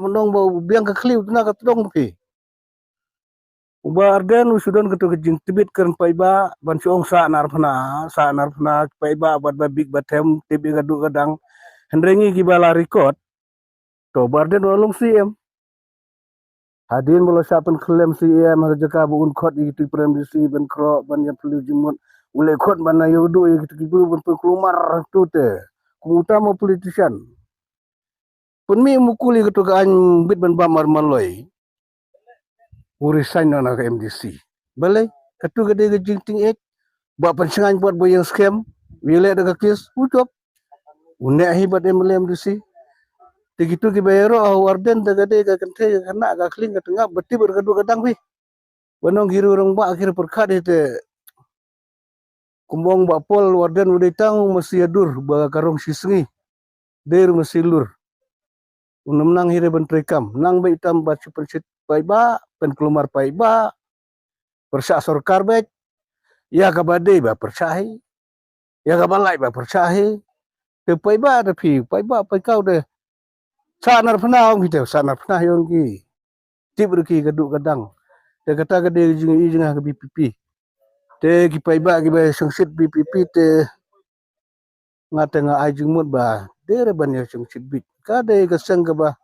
menong bau biang ke kliu tuna ka tong pi uba arden usudan ketu kejing tibit keren paiba ban siong sa nar phana paiba bat ba big batem tibi gadu gadang hendrengi gibala record to barden walung siem hadin bolo sapen klem siem harjaka bu un khot itu prem disi ben kro ban yang perlu jimut ule khot ban yudu gitu gitu ben kelumar tu te utama politician pun mi mukuli ketu ka an bit ban bamar maloi urisan na ka MDC balai ketu gede gejing ting ek buat pensengan buat boyang scam wile daga kes ucap unek hibat MDC begitu ki bayaro warden daga de ga kente kana ga kling ka tengah beti bergadu kadang pi banong giru orang ba akhir perkat itu kumbong ba pol warden udah tang mesti adur ba karong sisengi der mesti lur unam nang hire ben trekam nang ba itam ba cipensit paiba pen kelumar paiba persa sorkar bet ya ka bade ba persahi ya ka balai ba persahi te paiba da pi paiba pai kau de sanar pernah orang kita sanar pernah yang ki tibur ki gaduk gadang te kata gede jing ke BPP te ki paiba ki ba sengsit BPP te ngata nga ajing mut ba dere ban ya sengsit bit kade ka seng ka ba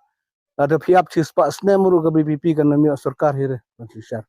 ada piap cis pak sne muru ke BPP kan mi sarkar hire ban sisar